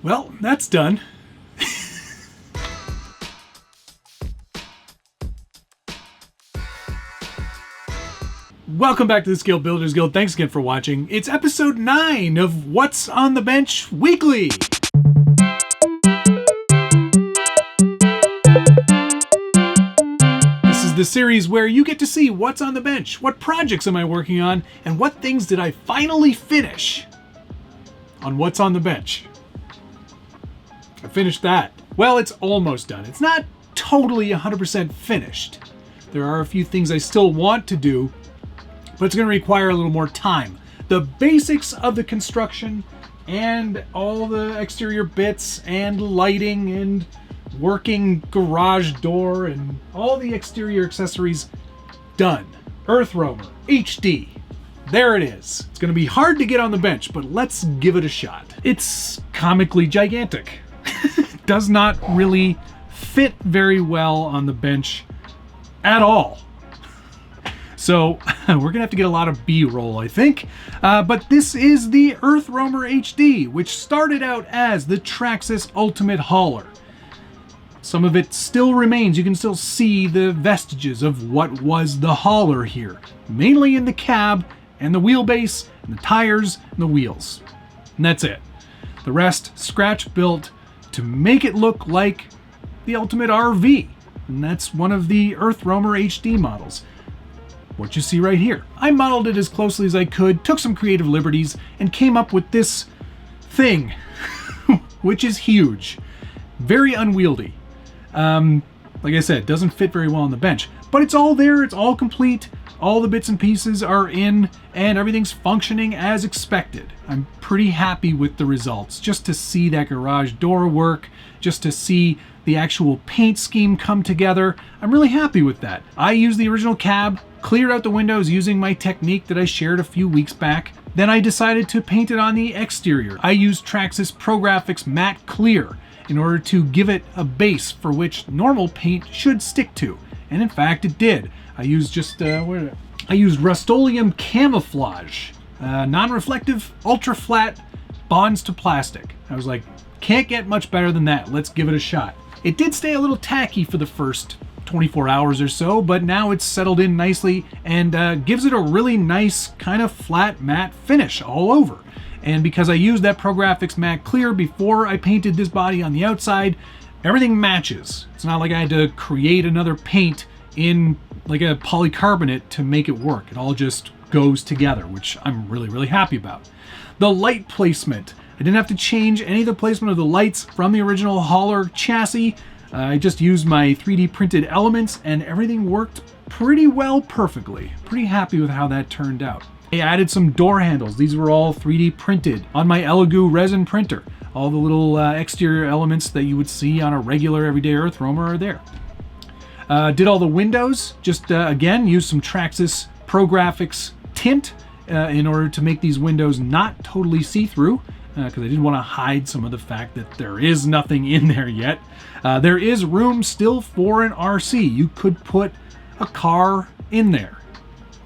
Well, that's done. Welcome back to the Scale Builders Guild. Thanks again for watching. It's episode 9 of What's on the Bench Weekly. This is the series where you get to see what's on the bench, what projects am I working on, and what things did I finally finish on What's on the Bench. I finished that. Well, it's almost done. It's not totally 100% finished. There are a few things I still want to do, but it's going to require a little more time. The basics of the construction and all the exterior bits and lighting and working garage door and all the exterior accessories done. Earthroamer HD. There it is. It's going to be hard to get on the bench, but let's give it a shot. It's comically gigantic. Does not really fit very well on the bench at all. So we're gonna have to get a lot of B-roll, I think. But this is the Earthroamer HD, which started out as the Traxxas Ultimate Hauler. Some of it still remains. You can still see the vestiges of what was the hauler here, mainly in the cab and the wheelbase and the tires and the wheels. And that's it. The rest scratch built to make it look like the Ultimate RV. And that's one of the Earthroamer HD models. What you see right here. I modeled it as closely as I could, took some creative liberties, and came up with this thing, which is huge. Very unwieldy. Like I said, doesn't fit very well on the bench, but it's all there, it's all complete, all the bits and pieces are in, and everything's functioning as expected. I'm pretty happy with the results. Just to see that garage door work, just to see the actual paint scheme come together, I'm really happy with that. I used the original cab, cleared out the windows using my technique that I shared a few weeks back. Then I decided to paint it on the exterior. I used Traxxas ProGraphics Matte Clear in order to give it a base for which normal paint should stick to. And in fact, it did. I used Rust-Oleum Camouflage, non-reflective, ultra-flat bonds to plastic. I was like, can't get much better than that. Let's give it a shot. It did stay a little tacky for the first 24 hours or so, but now it's settled in nicely and gives it a really nice kind of flat matte finish all over. And because I used that ProGraphics Matte Clear before I painted this body on the outside, everything matches. It's not like I had to create another paint in like a polycarbonate to make it work. It all just goes together, which I'm really, really happy about. The light placement. I didn't have to change any of the placement of the lights from the original hauler chassis. I just used my 3D printed elements and everything worked pretty well perfectly. Pretty happy with how that turned out. I added some door handles. These were all 3D printed on my Elegoo resin printer. All the little exterior elements that you would see on a regular everyday Earthroamer are there. Did all the windows, just again, used some Traxxas ProGraphics tint in order to make these windows not totally see-through. Because I didn't want to hide some of the fact that there is nothing in there yet. There is room still for an RC. You could put a car in there.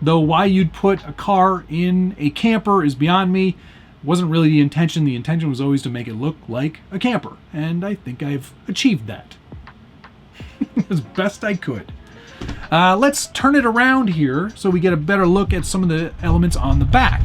Though why you'd put a car in a camper is beyond me. Wasn't really the intention. The intention was always to make it look like a camper. And I think I've achieved that. As best I could. Let's turn it around here so we get a better look at some of the elements on the back.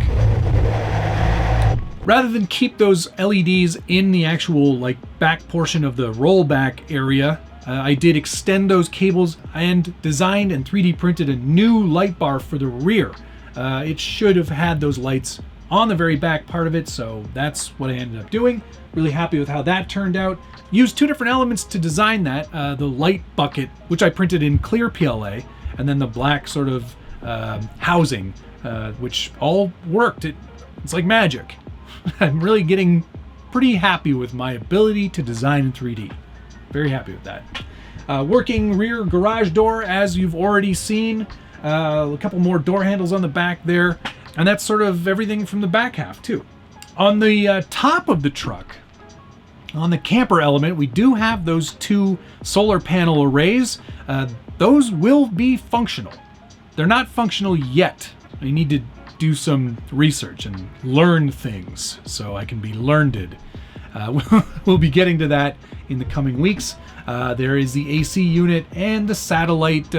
Rather than keep those LEDs in the actual back portion of the rollback area, I did extend those cables and designed and 3D printed a new light bar for the rear. It should have had those lights on the very back part of it, so that's what I ended up doing. Really happy with how that turned out. Used two different elements to design that. The light bucket, which I printed in clear PLA, and then the black sort of housing, which all worked. It's like magic. I'm really getting pretty happy with my ability to design in 3D. Very happy with that. Working rear garage door, as you've already seen. A couple more door handles on the back there. And that's sort of everything from the back half, too. On the top of the truck, on the camper element, we do have those two solar panel arrays. Those will be functional. They're not functional yet. I need to do some research and learn things so I can be learned. We'll be getting to that in the coming weeks. There is the AC unit and the satellite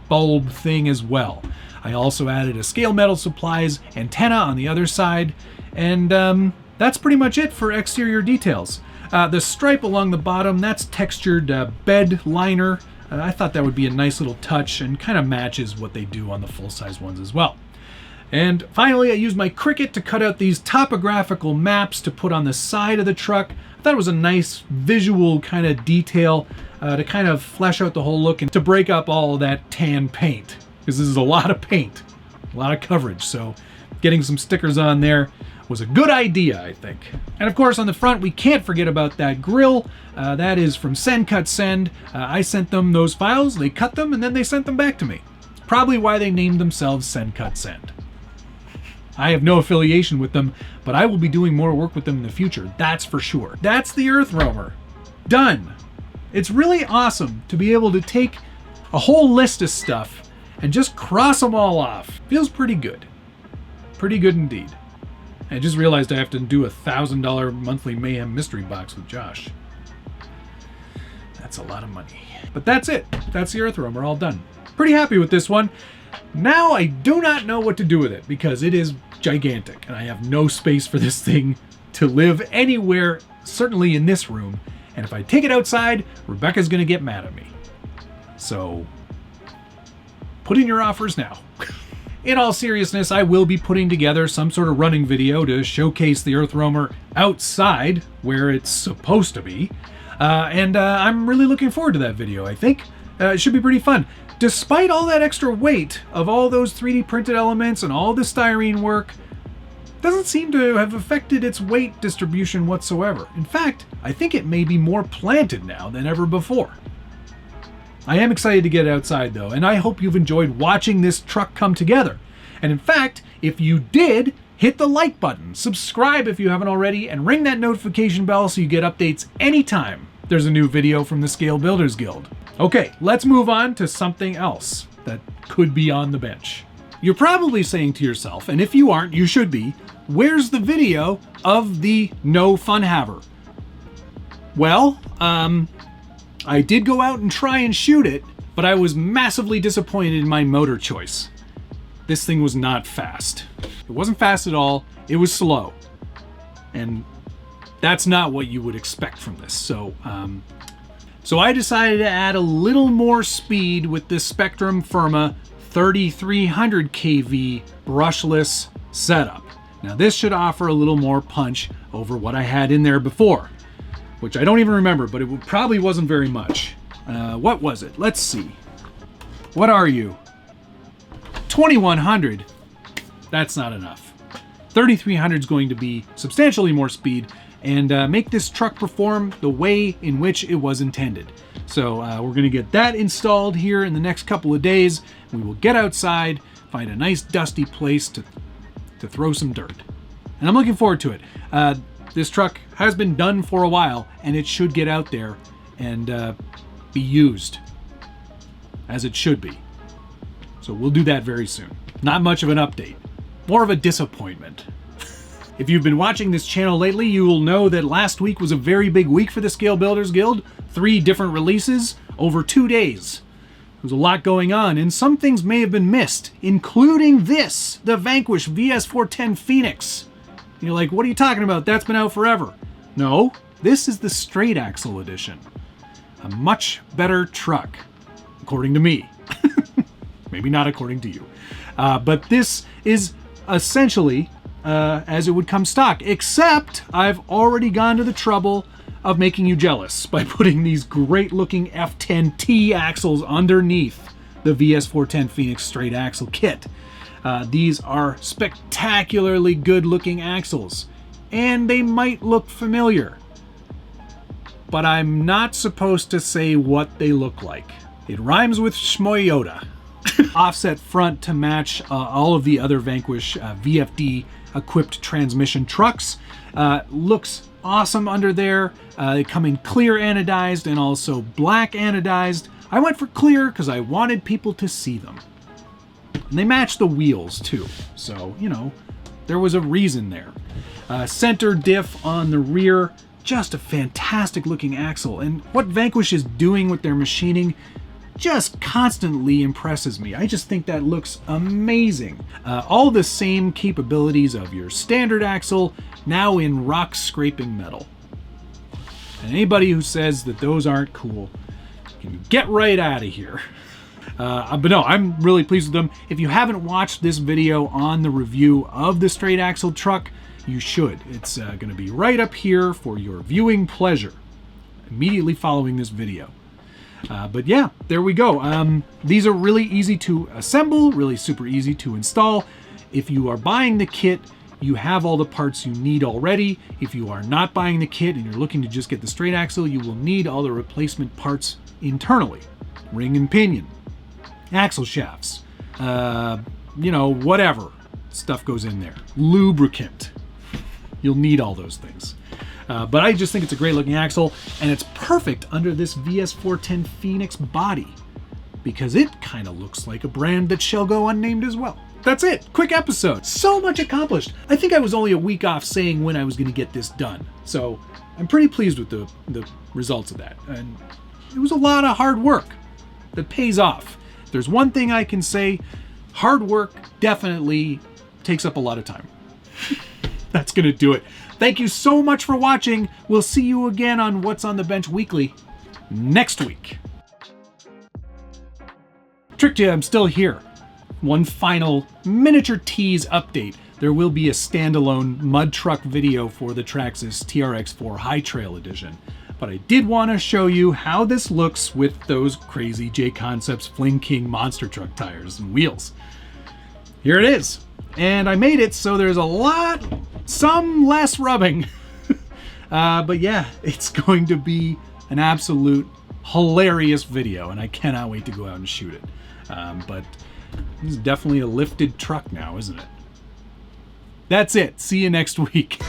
bulb thing as well. I also added a scale metal supplies antenna on the other side, and that's pretty much it for exterior details. The stripe along the bottom, that's textured bed liner. I thought that would be a nice little touch and kind of matches what they do on the full-size ones as well. And finally, I used my Cricut to cut out these topographical maps to put on the side of the truck. I thought it was a nice visual kind of detail to kind of flesh out the whole look and to break up all of that tan paint, because this is a lot of paint, a lot of coverage. So getting some stickers on there was a good idea, I think. And of course, on the front, we can't forget about that grill. That is from Send Cut Send. I sent them those files, they cut them, and then they sent them back to me. Probably why they named themselves Send Cut Send. I have no affiliation with them, but I will be doing more work with them in the future, that's for sure. That's the earthroamer. Done. It's really awesome to be able to take a whole list of stuff and just cross them all off. Feels pretty good. Pretty good indeed. I just realized I have to do a $1,000 monthly Mayhem mystery box with Josh. That's a lot of money. But that's it. That's the earthroamer all done. Pretty happy with this one. Now I do not know what to do with it because it is gigantic and I have no space for this thing to live anywhere, certainly in this room. And if I take it outside, Rebecca's going to get mad at me. So put in your offers now. In all seriousness, I will be putting together some sort of running video to showcase the earthroamer outside where it's supposed to be. I'm really looking forward to that video, I think. It should be pretty fun. Despite all that extra weight of all those 3D printed elements and all the styrene work, doesn't seem to have affected its weight distribution whatsoever. In fact, I think it may be more planted now than ever before. I am excited to get it outside though, and I hope you've enjoyed watching this truck come together. And in fact, if you did, hit the like button, subscribe if you haven't already, and ring that notification bell so you get updates anytime there's a new video from the Scale Builders Guild. Okay, let's move on to something else that could be on the bench. You're probably saying to yourself, and if you aren't, you should be, where's the video of the No Fun Haver? Well, I did go out and try and shoot it, but I was massively disappointed in my motor choice. This thing was not fast. It wasn't fast at all, it was slow. And that's not what you would expect from this. So I decided to add a little more speed with this Spectrum Firma 3300 kV brushless setup. Now this should offer a little more punch over what I had in there before, which I don't even remember, but it probably wasn't very much. What was it? Let's see. What are you? 2100. That's not enough. 3300 is going to be substantially more speed and make this truck perform the way in which it was intended. So we're going to get that installed here in the next couple of days. We will get outside, find a nice dusty place to throw some dirt. And I'm looking forward to it. This truck has been done for a while, and it should get out there and be used as it should be. So we'll do that very soon. Not much of an update, more of a disappointment. If you've been watching this channel lately, you will know that last week was a very big week for the Scale Builders Guild. 3 different releases over 2 days. There's a lot going on, and some things may have been missed, including this, the Vanquish VS410 Phoenix. You're like, what are you talking about? That's been out forever. No, this is the straight axle edition. A much better truck, according to me. Maybe not according to you. But this is essentially as it would come stock, except I've already gone to the trouble of making you jealous by putting these great looking F10T axles underneath the VS410 Phoenix straight axle kit. These are spectacularly good looking axles, and they might look familiar, but I'm not supposed to say what they look like. It rhymes with Shmoyota. Offset front to match all of the other Vanquish VFD equipped transmission trucks. Looks awesome under there. They come in clear anodized and also black anodized. I went for clear because I wanted people to see them. And they match the wheels too, so you know, there was a reason there. Center diff on the rear, just a fantastic looking axle, and what Vanquish is doing with their machining just constantly impresses me. I just think that looks amazing. All the same capabilities of your standard axle, now in rock scraping metal. And anybody who says that those aren't cool can get right out of here. But no, I'm really pleased with them. If you haven't watched this video on the review of the straight axle truck, you should. It's going to be right up here for your viewing pleasure, immediately following this video. But yeah, there we go. These are really easy to assemble, really super easy to install. If you are buying the kit, you have all the parts you need already. If you are not buying the kit and you're looking to just get the straight axle, you will need all the replacement parts internally. Ring and pinion, axle shafts, you know, whatever stuff goes in there. Lubricant. You'll need all those things. But I just think it's a great looking axle, and it's perfect under this VS410 Phoenix body because it kind of looks like a brand that shall go unnamed as well. That's it. Quick episode. So much accomplished. I think I was only a week off saying when I was going to get this done. So I'm pretty pleased with the results of that. And it was a lot of hard work that pays off. If there's one thing I can say, hard work definitely takes up a lot of time. That's going to do it. Thank you so much for watching. We'll see you again on What's on the Bench Weekly next week. Tricked you, I'm still here. One final miniature tease update. There will be a standalone mud truck video for the Traxxas TRX4 High Trail Edition. But I did want to show you how this looks with those crazy J-Concepts Fling King monster truck tires and wheels. Here it is. And I made it so there's some less rubbing. But yeah, it's going to be an absolute hilarious video, and I cannot wait to go out and shoot it. But this is definitely a lifted truck now, isn't it? That's it. See you next week.